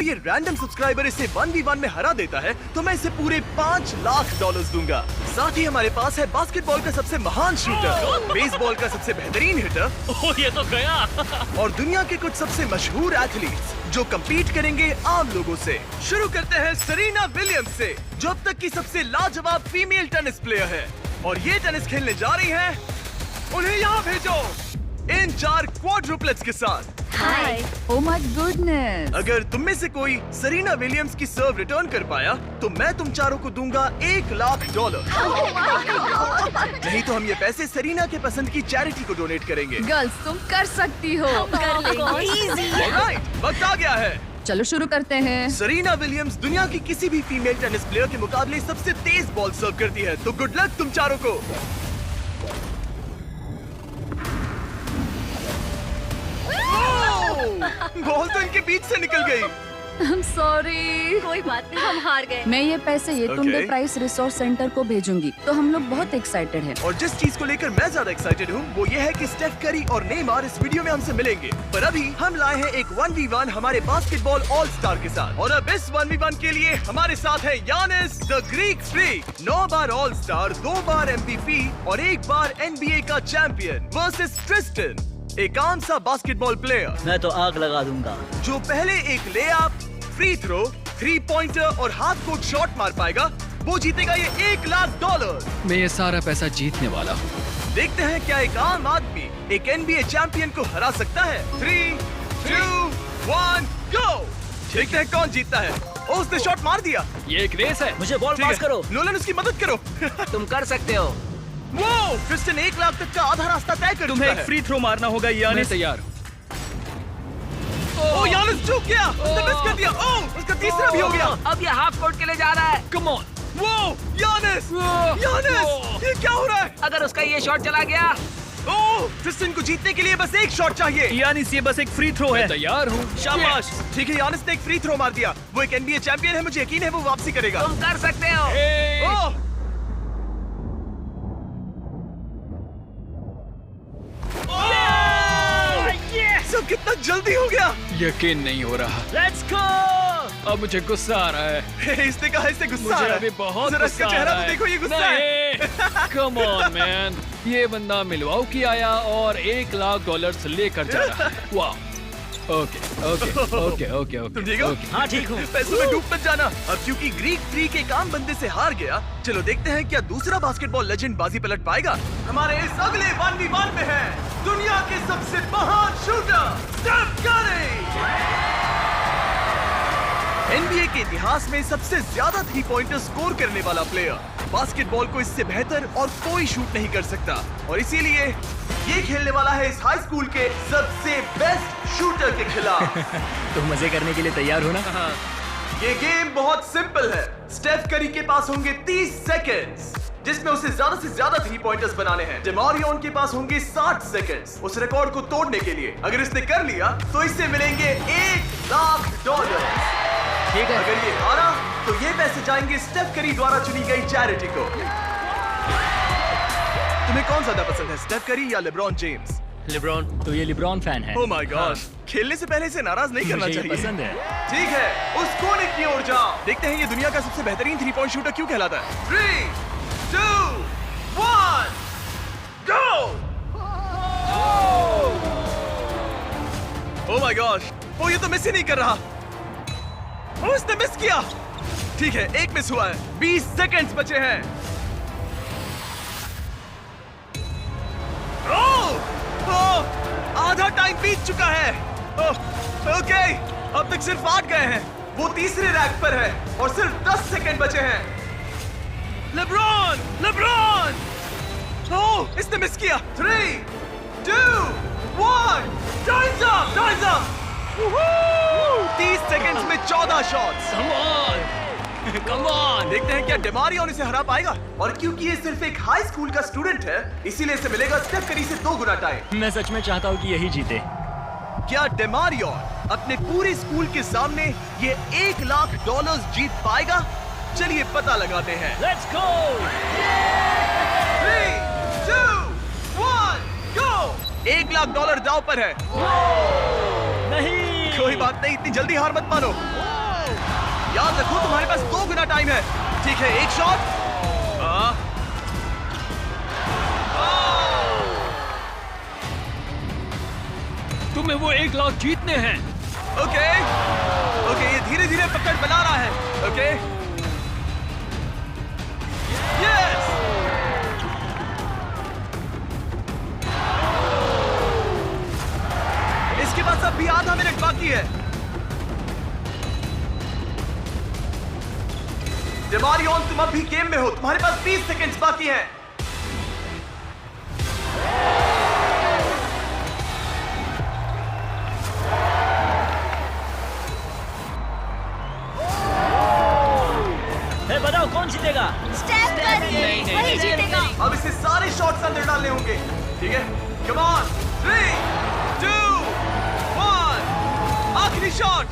अगर ये random subscriber इसे 1v1 में हरा देता है तो मैं इसे पूरे $5 लाख दूंगा। साथ ही हमारे पास है बास्केटबॉल का सबसे महान शूटर, बेसबॉल का सबसे बेहतरीन हिटर, ये तो गया। और दुनिया के कुछ सबसे मशहूर एथलीट्स जो कम्पीट करेंगे आम लोगों से। शुरू करते हैं सेरेना विलियम्स से, जो अब तक की सबसे लाजवाब फीमेल टेनिस प्लेयर है और ये टेनिस खेलने जा रही हैं। उन्हें यहाँ भेजो इन 4 क्वाड्रुपलेट्स के साथ। हाय। Oh my goodness. अगर तुम में से कोई सेरेना विलियम्स की सर्व रिटर्न कर पाया तो मैं तुम चारों को दूंगा $1 लाख। नहीं तो हम ये पैसे सेरेना के पसंद की चैरिटी को डोनेट करेंगे। गर्ल्स तुम कर सकती हो। ऑलराइट, वक्त आ गया है। चलो शुरू करते हैं। सेरेना विलियम्स दुनिया की किसी भी फीमेल टेनिस प्लेयर के मुकाबले सबसे तेज बॉल सर्व करती है, तो गुड लक तुम चारों को। बॉल तो इनके बीच से निकल गई। I'm sorry। कोई बात नहीं, हम हार गए। मैं ये पैसे येतुंडे Okay. प्राइस रिसोर्स सेंटर को भेजूंगी, तो हम लोग बहुत एक्साइटेड हैं। और जिस चीज को लेकर मैं ज्यादा एक्साइटेड हूँ वो ये है कि स्टेफ करी और नेमार इस वीडियो में हमसे मिलेंगे। पर अभी हम लाए हैं एक 1v1 हमारे बास्केटबॉल ऑल स्टार के साथ। और अब इस 1v1 के लिए हमारे साथ है Yannis the Greek freak, 9 bar all star, 2 bar MVP और 1 बार NBA का चैंपियन, वर्सेस ट्रिस्टन, एक आम सा बास्केटबॉल प्लेयर मैं तो आग लगा दूंगा। जो पहले एक लेअप, फ्री थ्रो, 3 पॉइंटर और हाफ कोर्ट शॉट मार पाएगा, वो जीतेगा ये $1 लाख। मैं ये सारा पैसा जीतने वाला हूँ। देखते हैं क्या एक आम आदमी एक NBA चैंपियन को हरा सकता है। 3, 2, 1, गो। देखते हैं कौन जीतता है। ओ, उसने शॉट मार दिया। ये एक रेस है। मुझे बॉल ठीक पास है। करो। नोलन उसकी मदद करो। तुम कर सकते हो। वो क्रिस्टियन $1 लाख तक का आधा रास्ता तय कर तुम्हें चुका एक है। फ्री थ्रो मारना होगा मैं यानिस। तैयार हूँ। ओ, यानिस चूक गया। उसने मिस कर दिया। ओ, उसका तीसरा भी हो गया। अब ये हाफ कोर्ट के लिए जा रहा है। Come on. वो यानिस, यानिस, ये क्या हो रहा है? अगर उसका ये शॉट चला गया। ओ, क्रिस्टियन को जीतने के लिए बस एक शॉट चाहिए। यानिस, ये बस एक फ्री थ्रो है। तैयार हूँ। शाबाश। ठीक है, यानिस ने एक फ्री थ्रो मार दिया। वो एक NBA चैंपियन है, मुझे यकीन है वो वापसी करेगा। तुम कर सकते हो। ओह! सब कितना जल्दी हो गया। यकीन नहीं हो रहा। Let's go. अब मुझे गुस्सा आ रहा है। इसने कहा इससे गुस्सा आ मुझे रहा है। अभी बहुत जरा गुस्सा इसका आ चेहरा रहा तो है। देखो, ये गुस्सा है। Come on man. ये बंदा मिलवाउकी आया और $1 लाख लेकर जा रहा है। वाह। Okay okay okay okay okay. तुम ठीक हो? ओके। हाँ, ठीक हूँ। पैसों में डूब मत जाना। अब क्योंकि ग्रीक फ्रीक एक आम बंदे से हार गया, चलो देखते हैं क्या दूसरा बास्केटबॉल लेजेंड बाजी पलट पाएगा। हमारे इस अगले 1v1 में है दुनिया के सबसे महान शूटर स्टेफ करी। NBA के इतिहास में सबसे ज्यादा 3 पॉइंटर स्कोर करने वाला प्लेयर। बास्केटबॉल को इससे बेहतर और कोई शूट नहीं कर सकता और इसीलिए ये खेलने वाला है इस हाई स्कूल के सबसे बेस्ट शूटर के खिलाफ। तुम मजे करने के लिए तैयार हो ना? ये गेम बहुत सिंपल है। स्टेफ करी के पास होंगे 30 सेकंड्स, जिसमें उसे ज्यादा से ज्यादा 3 पॉइंटर्स बनाने हैं। डेमारियन के पास होंगे 60 सेकंड्स उस रिकॉर्ड को तोड़ने के लिए। अगर इसने कर लिया तो इससे मिलेंगे $1 लाख। ठीक है। अगर ये हारा तो ये पैसे जाएंगे स्टेफ करी द्वारा चुनी गई चैरिटी को। तुम्हें कौन ज्यादा पसंद है, स्टेफ करी या लेब्रॉन जेम्स? लिब्रॉन। तो ये लिब्रॉन फैन है। ओह माय गॉश, खेलने से पहले इसे नाराज नहीं करना मुझे ये चाहिए। पसंद है। ठीक है, उस कोने की ओर जाओ। देखते हैं ये दुनिया का सबसे बेहतरीन 3 पॉइंट शूटर क्यों कहलाता है। 3, 2, 1, गो। ओह माय गॉश, वो ये तो मिस ही नहीं कर रहा। ओ, इसने मिस किया। ठीक है, एक मिस हुआ है। 20 सेकंड्स बचे हैं। आधा टाइम बीत चुका है। ओके, अब तक सिर्फ 8 गए हैं। वो तीसरे रैक पर है और सिर्फ 10 सेकंड बचे हैं। LeBron, LeBron! ओह, इसने मिस किया। 3, 2, 1, times up, times up. 30 seconds में 14 shots. Come on. Come on. देखते हैं क्या डेमारियन इसे हरा पाएगा। और क्योंकि ये सिर्फ एक हाई स्कूल का स्टूडेंट है, इसीलिए इसे मिलेगा स्टेफ करी से 2 गुना टाइम। मैं सच में चाहता हूँ कि यही जीते। क्या डेमारियन अपने पूरे स्कूल के सामने ये $1 लाख जीत पाएगा? चलिए पता लगाते हैं। Let's go. 3, 2, 1, गो। $1 लाख दांव पर है। नहीं। कोई बात नहीं, इतनी जल्दी हार मत मानो। याद रखो तुम्हारे पास 2 गुना टाइम है। ठीक है, एक शॉट। तुम्हें वो 1 लाख जीतने हैं। ओके, ये धीरे धीरे पकड़ बना रहा है। Okay, yes. इसके पास अब भी आधा मिनट बाकी है। डेमारियन, तुम अब भी गेम में हो, तुम्हारे पास 20 सेकंड्स बाकी हैं। बताओ कौन जीतेगा? वही जीतेगा। अब इसे सारे शॉट्स अंदर डालने होंगे। ठीक है, कम ऑन, 3, 2, 1, आखिरी शॉट।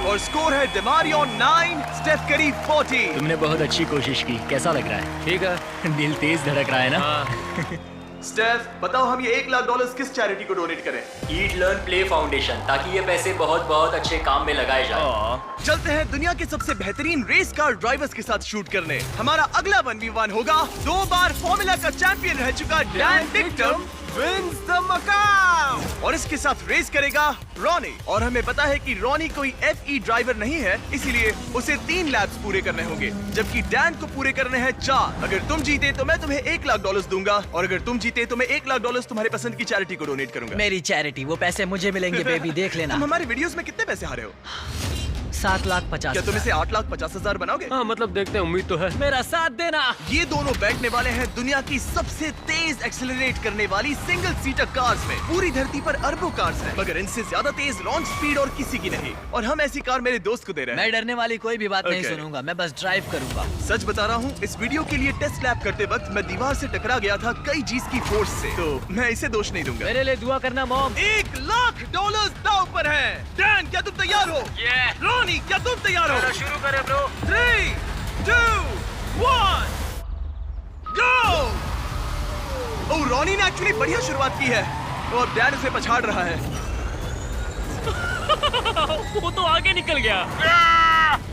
और स्कोर है डेमारियन 9, स्टेफ करी 40। तुमने बहुत अच्छी कोशिश की। कैसा लग रहा है? ठीक है। दिल तेज धड़क रहा है ना? स्टेफ, बताओ हम ये $1 लाख किस चैरिटी को डोनेट करें? ईट लर्न प्ले फाउंडेशन, ताकि ये पैसे बहुत बहुत अच्छे काम में लगाए जाए। चलते हैं दुनिया के सबसे बेहतरीन रेस कार ड्राइवर्स के साथ शूट करने। हमारा अगला 1v1 होगा 2 बार फॉर्मूला का चैंपियन रह चुका डैन टिकटम विंस द मकाऊ, और इसके साथ रेस करेगा रॉनी। और हमें पता है कि रॉनी कोई FE ड्राइवर नहीं है, इसीलिए उसे 3 लैप्स पूरे करने होंगे, जबकि डैन को पूरे करने हैं 4। अगर तुम जीते तो मैं तुम्हें $1 लाख दूंगा, और अगर तुम जीते तो मैं $1 लाख तुम्हारे पसंद की चैरिटी को डोनेट करूंगा। मेरी चैरिटी, वो पैसे मुझे मिलेंगे बेबी, देख लेना। तुम हमारे वीडियोस में कितने पैसे हारे हो? 7,50,000। क्या तुम इसे 8,50,000 बनाओगे? हाँ, मतलब देखते हैं, उम्मीद तो है। मेरा साथ देना। ये दोनों बैठने वाले हैं दुनिया की सबसे तेज एक्सेलरेट करने वाली सिंगल सीटर कार्स में। पूरी धरती पर अरबों कार्स हैं, मगर इनसे ज्यादा तेज लॉन्च स्पीड और किसी की नहीं। और हम ऐसी कार मेरे दोस्त को दे रहे हैं। मैं डरने वाली कोई भी बात नहीं Okay. सुनूंगा, मैं बस ड्राइव करूंगा। सच बता रहा हूँ, इस वीडियो के लिए टेस्ट लैब करते वक्त मैं दीवार से टकरा गया था कई G's की फोर्स से, तो मैं इसे दोष नहीं दूंगा। मेरे लिए दुआ करना मॉम। $1 लाख दांव पर है। डैन, क्या तुम तैयार हो? रॉनी, क्या तुम तैयार हो? शुरू करें ब्रो। 3, 2, 1, गो! ओह, रॉनी ने एक्चुअली बढ़िया शुरुआत की है, तो अब डैन उसे पछाड़ रहा है। वो तो आगे निकल गया।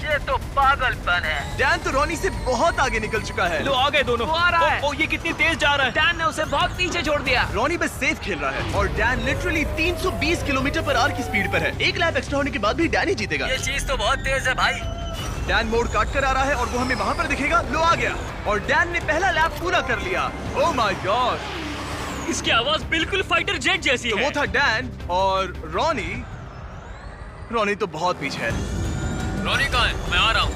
ये तो पागलपन है। डैन तो रॉनी से बहुत आगे निकल चुका है। लो आ गए दोनों। वो आ रहा है। ओ, ये कितनी तेज जा रहा है। डैन ने उसे बहुत पीछे छोड़ दिया। रॉनी बस सेफ खेल रहा है, और Dan literally 320 kilometre per hour की स्पीड पर है। 1 लैप एक्स्ट्रा होने के बाद भी डैन ही जीतेगा। ये चीज तो बहुत तेज है भाई। डैन मोड़ काट कर आ रहा है, और वो हमें वहाँ पर दिखेगा। लो, आ गया, और डैन ने पहला लैप पूरा कर लिया। ओह माय गॉड, इसकी आवाज बिल्कुल फाइटर जेट जैसी तो है। वो था डैन, और रॉनी तो बहुत पीछे है। रॉनी कहाँ है? मैं आ रहा हूँ।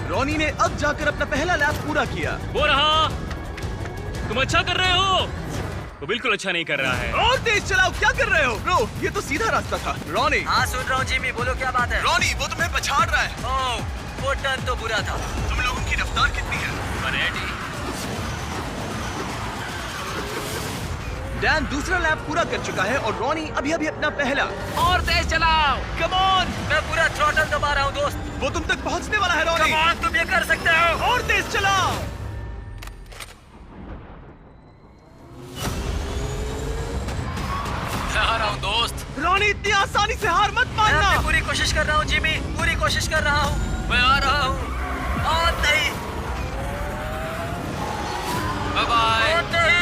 रॉनी ने अब जाकर अपना पहला लैप पूरा किया। वो रहा। तुम अच्छा कर रहे हो। वो बिल्कुल अच्छा नहीं कर रहा है। और तेज चलाओ, क्या कर रहे हो? ब्रो, ये तो सीधा रास्ता था। रॉनी, हाँ सुन रहा हूँ जिमी, बोलो क्या बात है। रॉनी, वो तुम्हें पछाड़ रहा है। ओह, वो टर्न तो बुरा था। तुम लोगों की रफ्तार कितनी है? डैन दूसरा लैप पूरा कर चुका है, और रॉनी अभी अपना पहला। और तेज चलाओ। कम ऑन, मैं पूरा थ्रॉटल दबा रहा हूँ दोस्त। वो तुम तक पहुंचने वाला है रॉनी। कम ऑन, तुम ये कर सकते हो। और तेज चलाओ। मैं आ रहा हूँ दोस्त। रॉनी, इतनी आसानी से हार मत मैं मानना। अपनी पूरी कोशिश कर रहा हूँ जिमी, पूरी कोशिश कर रहा हूँ। मैं आ रहा हूँ। और नहीं, बाय बाय। और नहीं।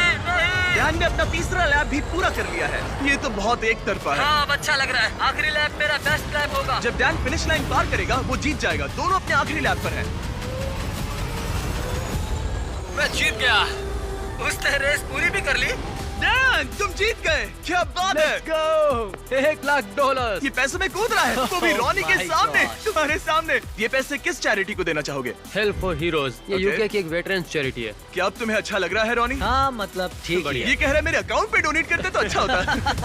डैन ने अपना तीसरा लैप भी पूरा कर लिया है। ये तो बहुत एक तरफा है। हाँ, अब अच्छा लग रहा है। आखिरी लैप मेरा बेस्ट लैप होगा। जब डैन फिनिश लाइन पार करेगा, वो जीत जाएगा। दोनों अपने आखिरी लैप पर हैं। मैं जीत गया। उसने रेस पूरी भी कर ली। डैन, तुम जीत गए। क्या बात है। $1 लाख। ये पैसों में कूद रहा है, वो भी रॉनी के my सामने, gosh. तुम्हारे सामने। ये पैसे किस चैरिटी को देना चाहोगे? हेल्प फॉर हीरोज, ये Okay. यूके की एक वेटरन्स चैरिटी है। क्या अब तुम्हें अच्छा लग रहा है रॉनी? हाँ, मतलब ठीक ही है। ये कह रहे मेरे अकाउंट पे डोनेट करते तो अच्छा होता।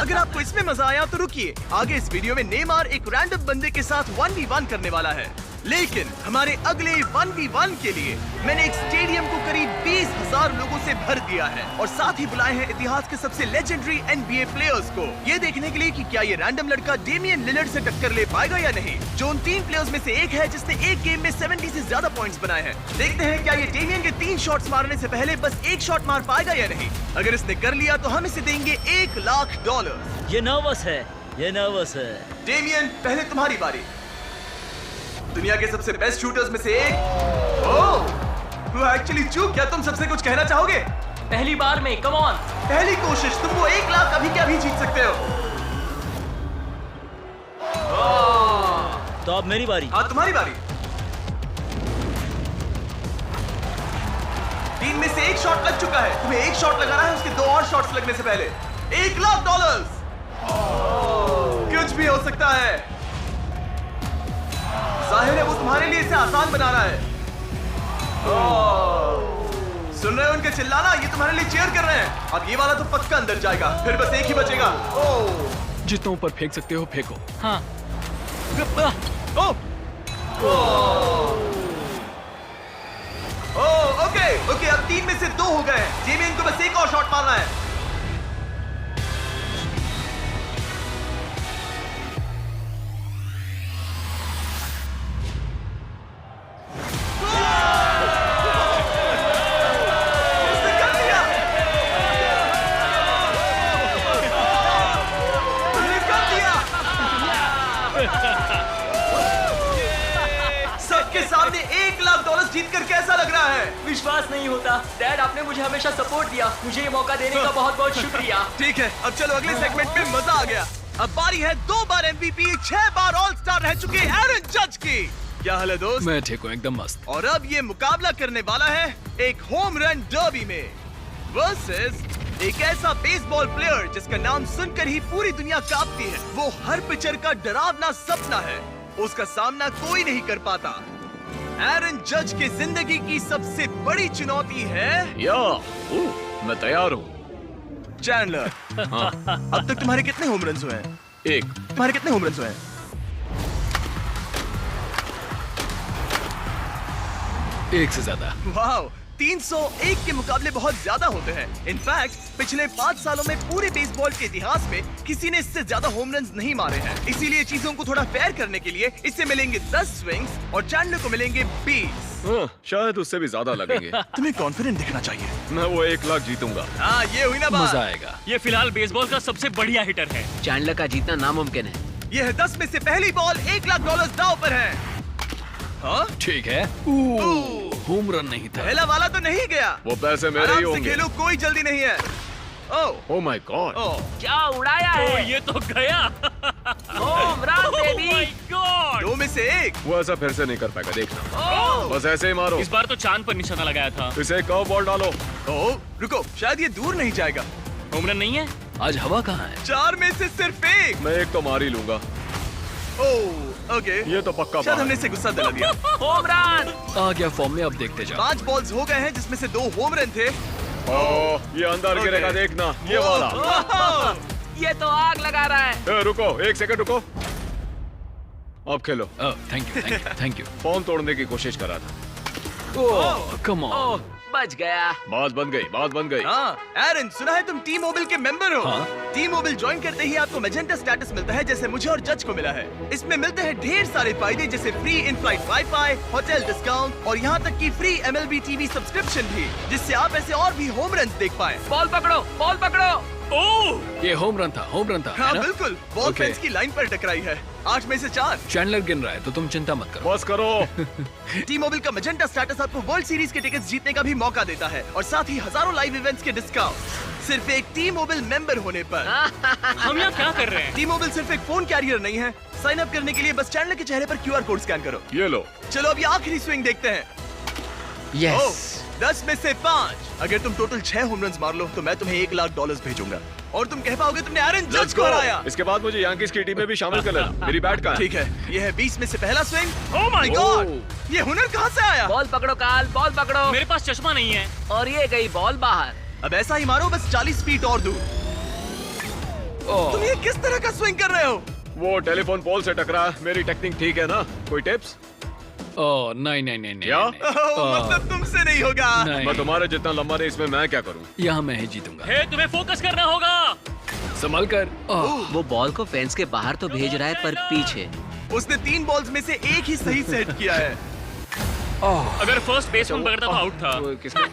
अगर आपको इसमें मजा आया तो रुकिए, आगे इस वीडियो में नेमार एक रैंडम बंदे के साथ 1v1 करने वाला है। लेकिन हमारे अगले 1v1 के लिए मैंने एक स्टेडियम को करीब 20,000 लोगों से भर दिया है और साथ ही बुलाए हैं इतिहास के सबसे लेजेंडरी NBA प्लेयर्स को, ये देखने के लिए कि क्या ये रैंडम लड़का डेमियन लिलर्ड से टक्कर ले पाएगा या नहीं, जो उन 3 प्लेयर्स में से एक है जिसने एक गेम में 70 से ज्यादा पॉइंट्स बनाए हैं। देखते हैं क्या ये डेमियन के 3 शॉट्स मारने से पहले बस एक शॉट मार पाएगा या नहीं। अगर इसने कर लिया तो हम इसे देंगे $1,00,000। ये नर्वस है, ये नर्वस है। डेमियन, पहले तुम्हारी बारी। दुनिया के सबसे बेस्ट शूटर्स में से एक। ओह, वो एक्चुअली चूक। क्या तुम सबसे कुछ कहना चाहोगे? पहली बार में, कम ऑन। पहली कोशिश, तुम वो 1,00,000 अभी क्या भी जीत सकते हो। तो अब मेरी बारी। हाँ, तुम्हारी बारी। 3 में से एक शॉट लग चुका है, तुम्हें एक शॉट लगाना है उसके 2 और शॉट्स लगने से पहले। $1,00,000। कुछ भी हो सकता है। जाहिर है वो तुम्हारे लिए इसे आसान बना रहा है। सुन रहे हो उनके चिल्लाना? ये तुम्हारे लिए चीयर कर रहे हैं। अब ये वाला तो पक्का अंदर जाएगा, फिर बस एक ही बचेगा। जितना ऊपर फेंक सकते हो फेंको। हाँ। ओके, अब 3 में से 2 हो गए हैं। डेमियन को बस एक और शॉट मारना है। उसने कर दिया। उसने कर दिया। सबके सामने $1,00,000 जीतकर कैसा लग रहा है? विश्वास नहीं होता। डैड, आपने मुझे हमेशा सपोर्ट दिया। मुझे ये मौका देने का बहुत बहुत शुक्रिया। ठीक है, अब चलो अगले सेगमेंट में मजा आ गया। अब बारी है 2 बार MVP, 6 बार ऑल स्टार रह चुके एरन जज की। क्या हाल है दोस्त? मैं ठीक हूँ, एकदम मस्त। और अब ये मुकाबला करने वाला है एक होम रन डर्बी में वर्सेस एक ऐसा बेसबॉल प्लेयर जिसका नाम सुनकर ही पूरी दुनिया कांपती है। वो हर पिचर का डरावना सपना है, उसका सामना कोई नहीं कर पाता। एरन जज के जिंदगी की सबसे बड़ी चुनौती है मैं तैयार हूँ। चैंडलर। अब तक तुम्हारे कितने होम रन्स हुए हैं? 1। तुम्हारे कितने होम रन्स हुए हैं? 1 से ज्यादा। वाह, 301 के मुकाबले बहुत ज्यादा होते हैं। इनफैक्ट पिछले 5 सालों में पूरे बेसबॉल के इतिहास में किसी ने इससे ज्यादा होम रन्स नहीं मारे हैं। इसीलिए चीजों को थोड़ा फेयर करने के लिए इससे मिलेंगे 10 स्विंग्स और चैंडलर को मिलेंगे 20। शायद उससे भी ज्यादा लगेंगे। तुम्हें कॉन्फिडेंट दिखना चाहिए। मैं वो 1,00,000 जीतूंगा। हाँ, ये हुई ना बात। मजा आएगा। ये फिलहाल बेसबॉल का सबसे बढ़िया हिटर है। चैंडलर का जीतना नामुमकिन है। ये है 10 में से पहली बॉल। $1,00,000 दांव पर है। हाँ? ठीक है। होम रन नहीं था। पहला वाला तो नहीं गया। वो पैसे मेरे ही आराम से होंगे। खेलो, कोई जल्दी नहीं है। Oh my God. क्या उड़ाया ओ, है? ये तो गया। Home run Oh baby. my God! 2 में से 1। वो ऐसा फिर से नहीं कर पाएगा, देखना। बस ऐसे ही मारो। इस बार तो चांद पर निशाना लगाया था। इसे कर्व बॉल डालो। ओह, रुको, शायद ये दूर नहीं जाएगा। होम रन नहीं है। आज हवा कहाँ है? 4 में से सिर्फ 1। मैं एक तो मार ही लूंगा। ओह, ओके। ये तो पक्का शायद बात हमने है। इसे गुस्सा दिला दिया। Home run. आ गया फॉर्म में, अब देखते जाओ। 5 बॉल्स हो गए हैं जिसमें से 2 होम रन थे। ओह, ये अंदर Okay. गिरेगा, देखना। ये वाला। ओह, ये तो आग लगा रहा है। रुको, 1 सेकंड रुको। अब खेलो। Thank you, thank you, thank you. Form तोड़ने की कोशिश कर रहा था। ओह, कम ऑन। ओह, बच गया। बात बन गई, बात बन गई। हाँ, एरन, सुना है तुम टी मोबाइल के मेंबर हो? हाँ। टी मोबाइल ज्वाइन करते ही आपको मैजेंटा स्टेटस मिलता है, जैसे मुझे और जज को मिला है। इसमें मिलते हैं ढेर सारे फायदे, जैसे free in flight wifi, hotel discount और यहाँ तक कि फ्री MLB TV सब्सक्रिप्शन भी, जिससे आप ऐसे और भी होम रन देख पाए। बॉल पकड़ो, बॉल पकड़ो। ओह, ये होम रन था, होम रन था, हाँ है ना? बिल्कुल, बॉल Okay. फेंस की लाइन पर टकराई है। 8 में से 4। चैंडलर गिन रहा है, तो तुम चिंता मत करो। बस करो। टी मोबाइल का मैजेंटा स्टेटस आपको वर्ल्ड सीरीज के टिकट्स जीतने का भी मौका देता है और साथ ही हजारों लाइव इवेंट्स के डिस्काउंट सिर्फ एक टी मोबाइल मेंबर होने पर। हम यहाँ क्या कर रहे हैं? टी मोबाइल सिर्फ एक फोन कैरियर नहीं है। साइन अप करने के लिए बस चैनल के चेहरे पर QR कोड स्कैन करो। ये लो। चलो अब ये आखिरी स्विंग देखते हैं। यस। 10 में से 5। अगर तुम टोटल 6 होम रन्स मार लो तो मैं तुम्हें $1,00,000 भेजूंगा और तुम कह पाओगे तुमने एरन जज Let's को go. हराया। इसके बाद मुझे यांकीज की टीम में भी शामिल कर लेना। मेरी बैट का। ठीक है, ये है 20 में से पहला स्विंग। Oh my गॉड, ये हुनर कहाँ से आया? बॉल पकड़ो काल, बॉल पकड़ो। मेरे पास चश्मा नहीं है। और ये गई बॉल बाहर। अब ऐसा ही मारो, बस 40 फीट और दूर। तुम ये किस तरह का स्विंग कर रहे हो? वो टेलीफोन पोल से टकरा। मेरी टेक्निक ठीक है ना? कोई टिप्स? ओह नहीं नहीं नहीं नहीं क्या? नहीं। मतलब तुमसे नहीं होगा। नहीं। मैं तुम्हारे जितना लंबा नहीं, इसमें मैं क्या करूं? यहाँ मैं ही जीतूंगा। हे, तुम्हें फोकस करना होगा। संभल कर। वो बॉल को फेंस के बाहर तो भेज रहा है पर पीछे। उसने 3 बॉल्स में से एक ही सही सेट किया है। अगर फर्स्ट बेसमैन पकड़ता तो आउट था। वो किसने?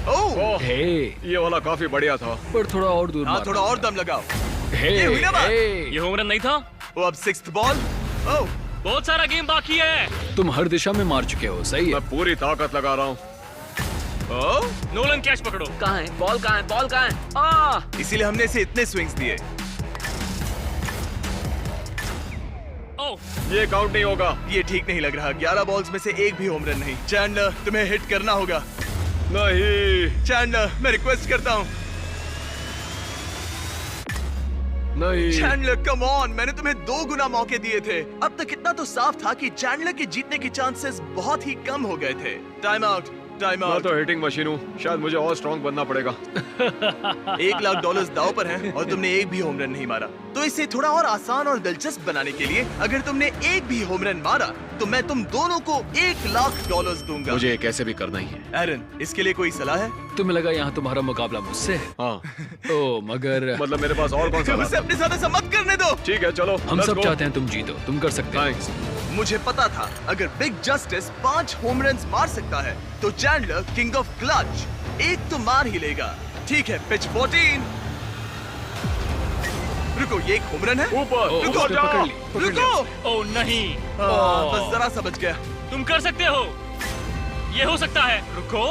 ओह, हे, ये वाला काफी बढ़िया था। पर थोड़ा और दूर हाँ मारना। थोड़ा और दम लगाओ। हे, ये हुई ना बात? हे, ये होम रन नहीं था। वो अब 6th बॉल। ओह, बहुत सारा गेम बाकी है। तुम हर दिशा में मार चुके हो, सही है। मैं पूरी ताकत लगा रहा हूँ। ओह, नोलन कैच पकड़ो। कहाँ है बॉल? कहाँ है बॉल? कहाँ है? इसीलिए हमने इसे इतने स्विंग्स दिए। ओह, ये काउंट नहीं होगा। ये ठीक नहीं लग रहा। 11 बॉल्स में से एक भी होम रन नहीं। चैंडलर, तुम्हें हिट करना होगा। नहीं, चैंडलर, मैं रिक्वेस्ट करता हूँ। नहीं। चैंडलर, कम ऑन, मैंने तुम्हें 2 गुना मौके दिए थे। अब तक इतना तो साफ था कि चैंडलर के जीतने के चांसेस बहुत ही कम हो गए थे। टाइम आउट, टाइम मैं आउट। तो हिटिंग मशीन हूँ, शायद मुझे और स्ट्रॉन्ग बनना पड़ेगा। $1 लाख दाव पर हैं और तुमने एक भी होम रन नहीं मारा। तो इसे थोड़ा और आसान और दिलचस्प बनाने के लिए अगर तुमने एक भी होम रन मारा तो मैं तुम दोनों को $1 लाख दूंगा। मुझे ये कैसे भी करना ही है। एरन, इसके लिए कोई सलाह है? तुम्हें लगा यहाँ तुम्हारा मुकाबला मुझसे है? हाँ, ओ मगर मतलब मेरे पास और कौन सा उसे अपने साथ ऐसा मत करने दो। ठीक है, चलो। हम let's सब go. चाहते हैं तुम जीतो, तुम कर सकते हो। Thanks. मुझे पता था अगर बिग जस्टिस 5 होम रन मार सकता है तो चैंडलर किंग ऑफ क्लच एक तो मार ही लेगा। ठीक है, पिच 14। रुको, ये एक होम रन है? ऊपर। ओ, रुको, उसने पकड़ ली, पकड़ लिया। रुको। ओह नहीं। बस जरा सा बच गया। तुम कर सकते हो। ये हो सकता है। रुको।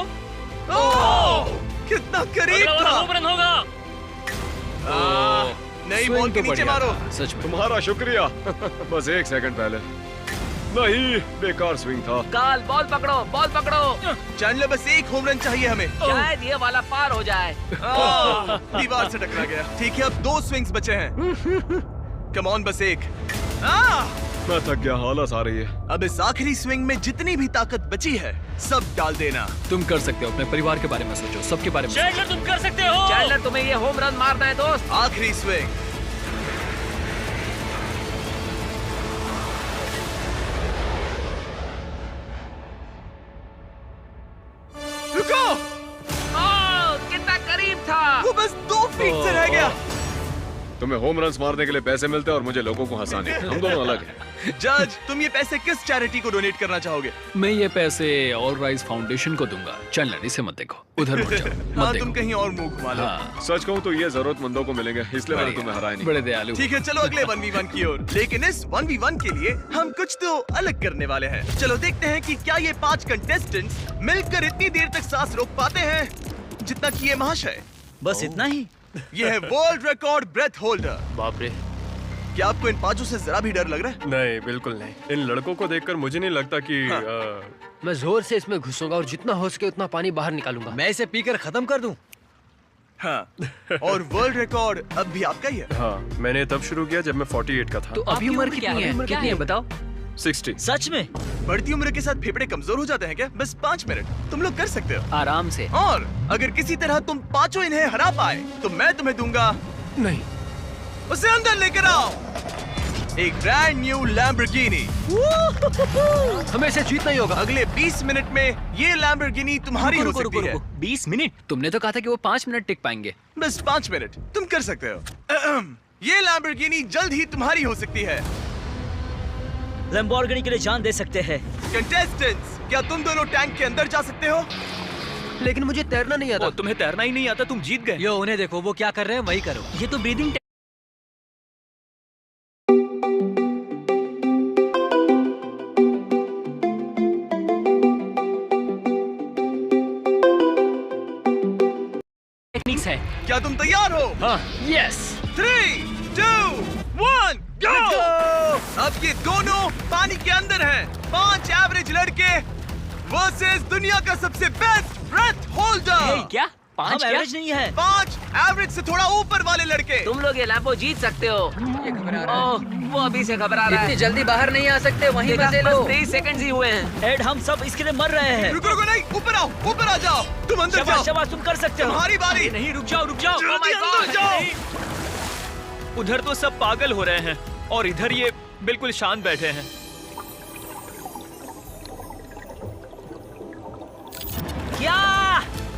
कितना करीब अगला वाला था। होम रन होगा। नई Swing बॉल के तो नीचे बढ़िया मारो। था, सच में। तुम्हारा शुक्रिया। बस 1 सेकंड पहले। नहीं, बेकार स्विंग था। काल बॉल पकड़ो, बॉल पकड़ो। चैंडलर, बस एक होम रन चाहिए हमें। शायद ये वाला पार हो जाए। दीवार से टकरा गया। ठीक है, अब 2 स्विंग्स बचे हैं। कम ऑन, बस एक। मैं थक गया, हालत आ रही है। अब इस आखिरी स्विंग में जितनी भी ताकत बची है सब डाल देना। तुम कर सकते हो, अपने परिवार के बारे में सोचो, सबके बारे में सोचो। चैंडलर, तुम कर सकते हो। चैंडलर, तुम्हें ये होम रन मारना है दोस्त। आखिरी स्विंग। रुको, कितना करीब था। वो बस 2 फीट से रह गया। तुम्हें होम रन्स मारने के लिए पैसे मिलते हैं और मुझे लोगों को हंसाने। हम दोनों अलग हैं। जज, तुम ये पैसे किस चैरिटी को डोनेट करना चाहोगे? मैं ये पैसे ऑल राइज फाउंडेशन को दूंगा। चैंडलर, इसे मत देखो, उधर मुड़ जाओ, हाँ, मत तुम देखो। कहीं और मुंह घुमा लो। हाँ, सच कहूँ तो ये जरूरतमंदों को मिलेंगे, इसलिए मैंने तुम्हें हराया नहीं। बड़े दयालु। ठीक है, चलो अगले 1v1 की ओर। लेकिन इस 1v1 के लिए हम कुछ तो अलग करने वाले हैं। चलो देखते हैं कि क्या ये 5 कंटेस्टेंट्स मिलकर इतनी देर तक सांस रोक पाते हैं जितना कि ये महाशय। बस इतना ही? ये है वर्ल्ड रिकॉर्ड ब्रेथ होल्डर। बाप रे। क्या आपको इन 5 से जरा भी डर लग रहा है? नहीं, बिल्कुल नहीं। इन लड़कों को देखकर मुझे नहीं लगता कि हाँ। मैं जोर से इसमें घुसूंगा और जितना हो सके उतना पानी बाहर निकालूंगा। मैं इसे पीकर खत्म कर दूं। हाँ, और वर्ल्ड रिकॉर्ड अब भी आपका ही है। हाँ, मैंने तब शुरू किया जब मैं 48 का था। तो अभी उम्र कितनी है? कितनी है बताओ? 60। सच में? बढ़ती उम्र के साथ फेफड़े कमजोर हो जाते हैं क्या? बस 5 मिनट तुम लोग कर सकते हो। आराम से। और अगर किसी तरह तुम 5 इन्हें हरा पाए तो मैं तुम्हें दूंगा, नहीं। उसे अंदर लेकर आओ, एक ब्रांड न्यू लैम्बोर्गिनी। हमें इसे जीतना ही होगा। अगले 20 मिनट में ये लैम्बोर्गिनी तुम्हारी हो रुको, सकती रुको, है। रुको, 20 मिनट? तुमने तो कहा था कि वो 5 मिनट टिक पाएंगे। बस 5 मिनट तुम कर सकते हो। ये लैम्बोर्गिनी जल्द ही तुम्हारी हो सकती है। लैम्बोर्गिनी के लिए जान दे सकते हैं। कंटेस्टेंट्स, क्या तुम दोनों टैंक के अंदर जा सकते हो? लेकिन मुझे तैरना नहीं आता। तुम्हें तैरना ही नहीं आता, तुम जीत गए। यो, उन्हें देखो, वो क्या कर रहे हैं वही करो। ये तो ब्रीदिंग टेक्निक्स है। क्या तुम तैयार हो? हाँ, यस। 3, 2, 1, go! अब ये दोनों पानी के अंदर हैं। 5 एवरेज लड़के वर्सेस दुनिया का सबसे बेस्ट ब्रेथ होल्डर। क्या? 5 हम क्या? एवरेज नहीं है। 5 एवरेज से थोड़ा ऊपर वाले लड़के। तुम लोग ये लैम्बो जीत सकते हो। ओह, वो अभी से घबरा रहा इतनी है। जल्दी बाहर नहीं आ सकते, वहीं देखा, मजे बस लो। 23 सेकंड्स ही हुए हैं। एड, हम सब इसके लिए मर रहे हैं। रुको रुको, नहीं, ऊपर आओ, ऊपर आ जाओ। तुम अंदर शाबाश, जाओ, शाबाश, तुम कर सकते हो। तुम्हारी बारी। नहीं, रुक जाओ, रुक जाओ। जल्दी Oh my अंदर God! जाओ। उधर तो सब पागल हो रहे हैं और इधर ये बिल्कुल शांत बैठे हैं।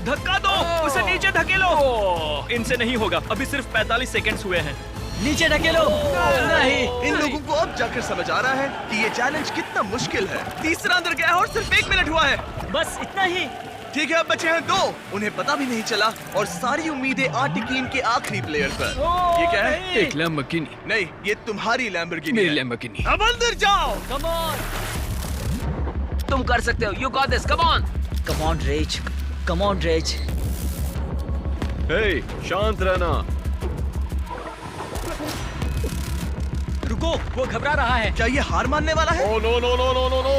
धक्का दो, उसे नीचे धकेलो। इनसे नहीं होगा, अभी सिर्फ 45 सेकंड्स हुए हैं। नीचे ढकेलो। नहीं। इन लोगों को अब जाकर समझ आ रहा है कि ये चैलेंज कितना मुश्किल है। तीसरा अंदर गया है और सिर्फ 1 मिनट हुआ है। बस इतना ही। ठीक है, अब बचे हैं 2। उन्हें पता भी नहीं चला और सारी उम्मीदें आ टिकी इनके आखिरी प्लेयर पर। ये क्या है? एक लैम्बोर्गिनी। नहीं, ये तुम्हारी लैम्बोर्गिनी मेरी है। लैम्बोर्गिनी। अब अंदर जाओ। Come on. तुम कर सकते हो, you got this, come on. Come on Rage. Come on Rage. Hey, शांत रहना। रुको, वो घबरा रहा है। क्या ये हार मानने वाला है? Oh no no no no no no.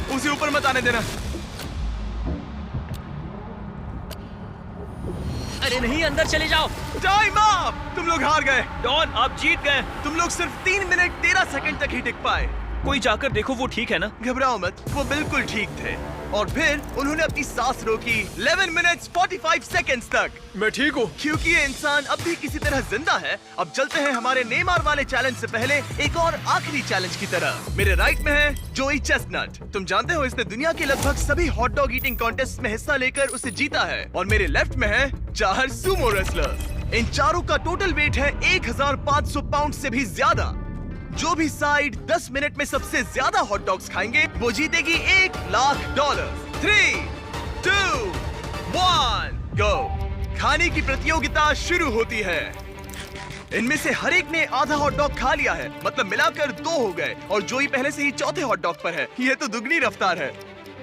उसे ऊपर मत आने देना। अरे नहीं, अंदर चले जाओ। Time up! तुम लोग हार गए। डॉन, आप जीत गए। तुम लोग सिर्फ 3 मिनट 13 सेकंड तक ही टिक पाए। कोई जाकर देखो, वो ठीक है ना? घबराओ मत, वो बिल्कुल ठीक थे। और फिर उन्होंने अपनी सांस रोकी 11 मिनट्स 45 सेकंड्स तक। मैं ठीक हूँ। क्योंकि ये इंसान अब भी किसी तरह जिंदा है। अब चलते हैं हमारे नेमार वाले चैलेंज से पहले एक और आखिरी चैलेंज की तरफ। मेरे राइट में है जोई चेस्टनट। तुम जानते हो इसने दुनिया के लगभग सभी हॉट डॉग ईटिंग कॉन्टेस्ट में हिस्सा लेकर उसे जीता है। और मेरे लेफ्ट में है 4 सुमो रेसलर्स। इन चारों का टोटल वेट है 1500 पाउंड से भी ज्यादा। जो भी साइड 10 मिनट में सबसे ज्यादा हॉट डॉग्स खाएंगे वो जीतेगी $1,00,000। 3, 2, 1, गो। खाने की प्रतियोगिता शुरू होती है। इनमें से हर एक ने आधा हॉट डॉग खा लिया है, मतलब मिलाकर 2 हो गए। और जोई पहले से ही चौथे हॉट डॉग पर है। ये तो दुगनी रफ्तार है।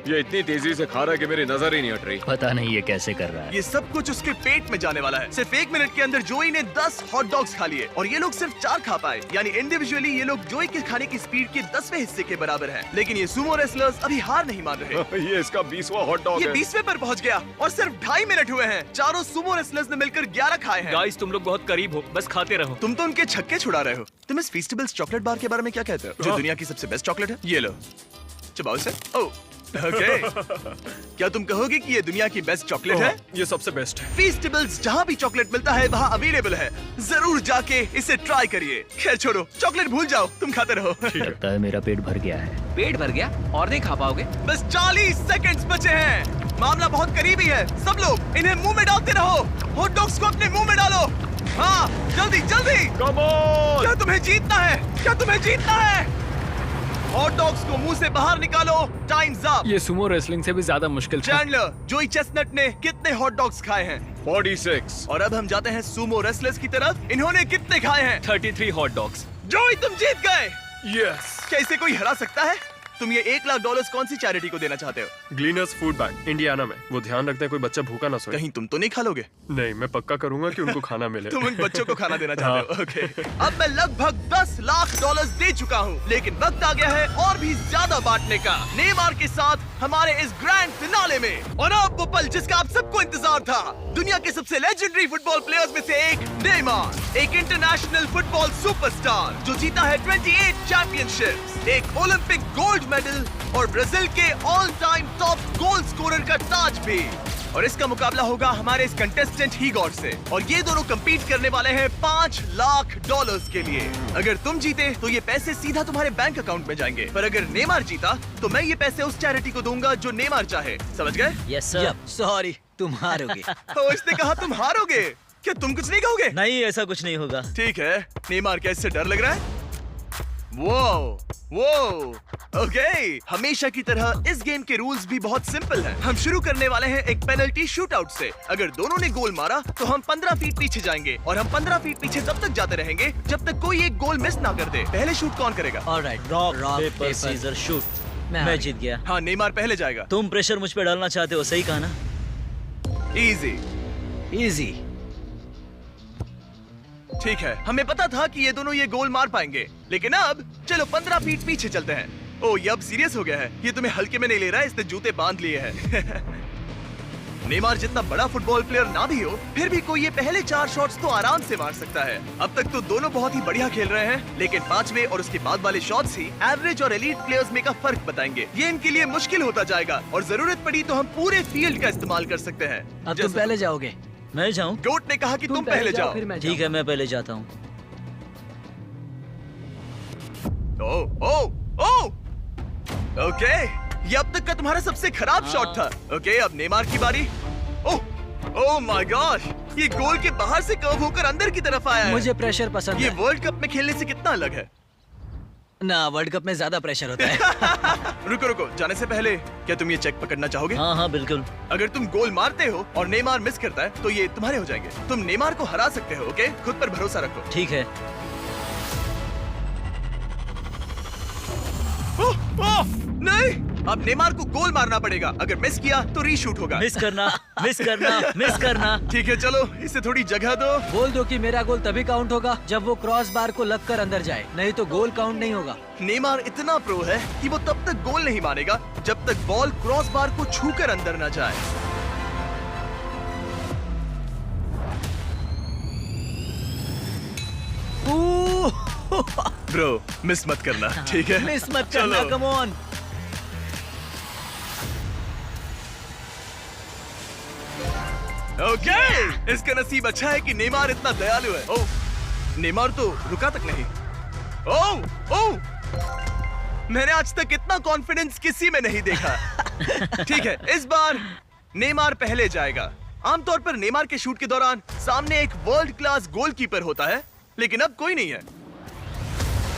ये इतनी तेजी से खा रहा है कि मेरी नजर ही नहीं हट रही। पता नहीं ये कैसे कर रहा है। ये सब कुछ उसके पेट में जाने वाला है। सिर्फ 1 मिनट के अंदर जोई ने 10 हॉट डॉग्स खा लिए और ये लोग सिर्फ 4 खा पाए। यानी इंडिविजुअली ये लोग जोई के खाने की स्पीड के 10वें हिस्से के बराबर हैं। लेकिन ये सुमो रेसलर्स अभी हार नहीं मान रहे। ये इसका 20वां हॉट डॉग ये है। 20वें पर पहुंच गया और सिर्फ 2.5 मिनट हुए हैं। चारों सुमो रेसलर्स ने मिलकर 11 खाए हैं। गाइस, तुम लोग बहुत करीब हो, बस खाते रहो। तुम तो उनके छक्के छुड़ा रहे हो। तुम इस फेस्टिवल्स चॉकलेट बार के बारे में क्या कहते हो, जो दुनिया की सबसे बेस्ट चॉकलेट है? ये लो, चबाओ इसे। ओह, ओके। क्या तुम कहोगे कि ये दुनिया की बेस्ट चॉकलेट है? ये सबसे बेस्ट है। फेस्टिवल्स जहाँ भी चॉकलेट मिलता है वहाँ अवेलेबल है। जरूर जाके इसे ट्राई करिए। खैर छोड़ो, चॉकलेट भूल जाओ, तुम खाते रहो। लगता है मेरा पेट भर गया है। पेट भर गया और नहीं खा पाओगे? बस 40 सेकंड्स बचे हैं। मामला बहुत करीबी है। सब लोग इन्हें मुंह में डालते रहो। हॉट डॉग्स को अपने मुंह में डालो। हाँ, जल्दी जल्दी। Come on. क्या तुम्हें जीतना है? क्या तुम्हें जीतना है? हॉट डॉग्स को मुंह से बाहर निकालो। Times up. ये सुमो रेसलिंग से भी ज्यादा मुश्किल था। चैंडलर, जोई चेस्टनट ने कितने हॉट डॉग्स खाए हैं? 46। और अब हम जाते हैं सुमो रेसलर्स की तरफ। इन्होंने कितने खाए हैं? 33 हॉट डॉग्स। जोई, तुम जीत गए। यस। क्या इसे कोई हरा सकता है? तुम ये $1,00,000 कौन सी चैरिटी को देना चाहते हो? ग्लीनर्स फूड बैंक, इंडियाना में। वो ध्यान रखते हैं कोई बच्चा भूखा ना सोए। कहीं तुम तो नहीं खा लोगे? नहीं, मैं पक्का करूंगा कि उनको खाना मिले। तुम उन बच्चों को खाना देना चाहते हो? ओके। अब मैं लगभग $10,00,000 दे चुका हूँ, लेकिन वक्त आ गया है और भी ज्यादा बांटने का। नेमार के साथ हमारे इस ग्रैंड फिनाले में। और अब वो पल जिसका आप सबको इंतजार था। दुनिया के सबसे लेजेंडरी फुटबॉल प्लेयर्स में से एक नेमार, एक इंटरनेशनल फुटबॉल सुपरस्टार जो जीता है 28 चैंपियनशिप्स, एक ओलंपिक गोल्ड मेडल और ब्राजील के all time top goal scorer का ताज भी। और इसका मुकाबला होगा हमारे इस कंटेस्टेंट हीगॉर से। और ये दोनों compete करने वाले हैं $5,00,000 के लिए। अगर तुम जीते तो ये पैसे सीधा तुम्हारे बैंक अकाउंट में जाएंगे, पर अगर नेमार जीता तो मैं ये पैसे उस चैरिटी को दूंगा जो नेमार चाहे। समझ गए? Yes sir. सॉरी, तुम हारोगे। तो इसने कहा तुम हारोगे। क्या तुम कुछ नहीं कहोगे? नहीं, ऐसा कुछ नहीं होगा। ठीक है। नेमार, क्या इससे डर लग रहा है? वो ओके। हमेशा की तरह इस गेम के रूल्स भी बहुत सिंपल हैं। हम शुरू करने वाले हैं एक पेनल्टी शूटआउट से। अगर दोनों ने गोल मारा तो हम 15 फीट पीछे जाएंगे और हम 15 फीट पीछे तब तक जाते रहेंगे जब तक कोई एक गोल मिस ना कर दे। पहले शूट कौन करेगा? Alright, rock paper scissor shoot. मैं जीत गया। हाँ, नेमार पहले जाएगा। तुम प्रेशर मुझ पे डालना चाहते हो, सही कहा ना? इजी। इजी। ठीक है, हमें पता था कि ये दोनों ये गोल मार पाएंगे, लेकिन अब चलो 15 फीट पीछे चलते हैं। ओ, ये अब सीरियस हो गया है। ये तुम्हें हल्के में नहीं ले रहा है, इसने जूते बांध लिए हैं। नेमार जितना बड़ा फुटबॉल प्लेयर ना भी हो, फिर भी कोई ये पहले 4 शॉट्स तो आराम से मार सकता है। अब तक तो दोनों बहुत ही बढ़िया खेल रहे हैं, लेकिन 5वें और उसके बाद वाले शॉट्स ही एवरेज और एलीट प्लेयर्स में का फर्क बताएंगे। ये इनके लिए मुश्किल होता जाएगा और जरूरत पड़ी तो हम पूरे फील्ड का इस्तेमाल कर सकते हैं। अब तुम पहले जाओगे? मैं जाऊं? गोट ने कहा कि तुम पहले जाओ। ठीक है, मैं पहले जाता हूँ। ओके, ये अब तक का तुम्हारा सबसे खराब शॉट था। ओके, अब नेमार की बारी। ओह माय गॉश, ये गोल के बाहर से कर्व होकर अंदर की तरफ आया है। मुझे प्रेशर पसंद ये है। वर्ल्ड कप में खेलने से कितना अलग है? ना, वर्ल्ड कप में ज्यादा प्रेशर होता है। रुको, जाने से पहले क्या तुम ये चेक पकड़ना चाहोगे? हाँ हाँ बिल्कुल। अगर तुम गोल मारते हो और नेमार मिस करता है तो ये तुम्हारे हो जाएंगे। तुम नेमार को हरा सकते हो। ओके, खुद पर भरोसा रखो। ठीक है। नहीं, अब नेमार को गोल मारना पड़ेगा। अगर मिस किया तो रीशूट होगा। मिस करना, मिस करना, मिस करना। ठीक है, चलो इसे थोड़ी जगह दो। बोल दो कि मेरा गोल तभी काउंट होगा जब वो क्रॉस बार को लगकर अंदर जाए, नहीं तो गोल काउंट नहीं होगा। नेमार इतना प्रो है कि वो तब तक गोल नहीं मारेगा जब तक बॉल क्रॉस बार को छूकर अंदर न जाए। ब्रो, मिस मत करना, ठीक है? मिस मत करना, चलो। Come on. ओके, इसका नसीब अच्छा है कि नेमार इतना दयालु है। ओह, नेमार तो रुका तक नहीं। ओह, मैंने आज तक इतना कॉन्फिडेंस किसी में नहीं देखा। ठीक है, इस बार नेमार पहले जाएगा। आमतौर पर नेमार के शूट के दौरान सामने एक वर्ल्ड क्लास गोलकीपर होता है, लेकिन अब कोई नहीं है।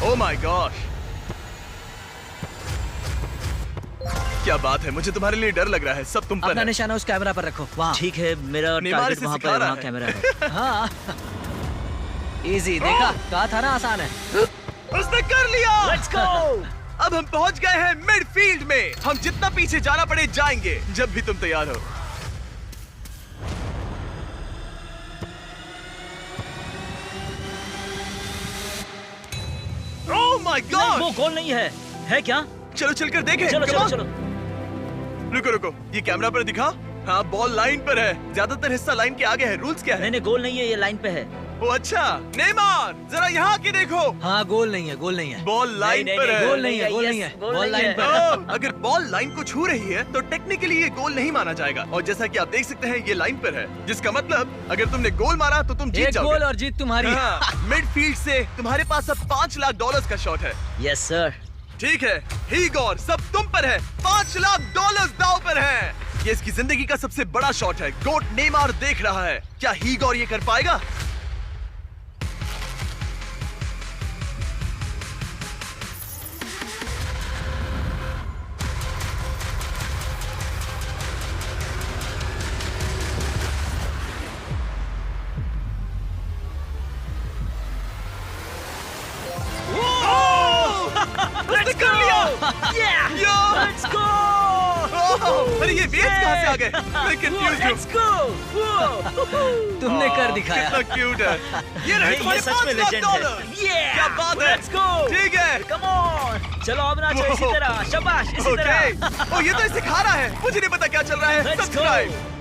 ओह माय गॉश, क्या बात है। मुझे तुम्हारे लिए डर लग रहा है। सब तुम पर अपना है। निशाना उस कैमरा पर रखो। वहाँ। ठीक है, मेरा नेमार टारगेट इसे वहाँ सिखा पर, रहा वहाँ है। कैमरा है। हाँ। इजी, देखा? कहा था ना आसान है। उसने कर लिया। Let's go. अब हम पहुंच गए हैं मिडफील्ड में। हम जितना पीछे जाना पड़े जाएंगे, जब भी तुम तैयार हो। ओह माय Oh गॉड, वो गोल नहीं है क्या? चलो चलकर देखें। चलो Come चलो on। चलो। रुको, ये कैमरा पर दिखा। हाँ, बॉल लाइन पर है। ज्यादातर हिस्सा लाइन के आगे है। रूल्स क्या है? नहीं नहीं, गोल नहीं है, ये लाइन पे है। ओ अच्छा, नेमार जरा यहाँ आके देखो। हाँ, गोल नहीं है, गोल नहीं है। बॉल लाइन नहीं, पर नहीं, है। गोल नहीं है, गोल Yes, नहीं है। गोल बॉल नहीं लाइन है। पर। ओह, अगर बॉल लाइन को छू रही है तो टेक्निकली ये गोल नहीं माना जाएगा। और जैसा कि आप देख सकते हैं, ये लाइन पर है, जिसका मतलब अगर तुमने गोल मारा तो तुम जीत एक जाओगे। गोल और जीत तुम्हारी। हाँ, मिडफील्ड से तुम्हारे पास अब $5 लाख का शॉट है। Yes sir. ठीक है, हीगोर, सब तुम पर है। $5 लाख दांव पर है। ये इसकी जिंदगी का सबसे बड़ा शॉट है। गोट नेमार देख रहा है। क्या हीगोर ये कर पाएगा? उसने कर लिया। Let's go. ओह, अरे ये वेव्स कहाँ से आ गए? मैं कंफ्यूज हूँ। Let's go. तुमने कर दिखाया। कितना क्यूट है। ये रहे ये तुम्हारे सच में $5 लाख। legend है। क्या बात है। Let's go. ठीक है। कम ऑन, चलो अब नाचो इसी तरह। शाबाश, इसी ओके। तरह। ओ, ये तो सिखा रहा है। मुझे नहीं पता क्या चल रहा है। Let's go. सब्सक्राइब।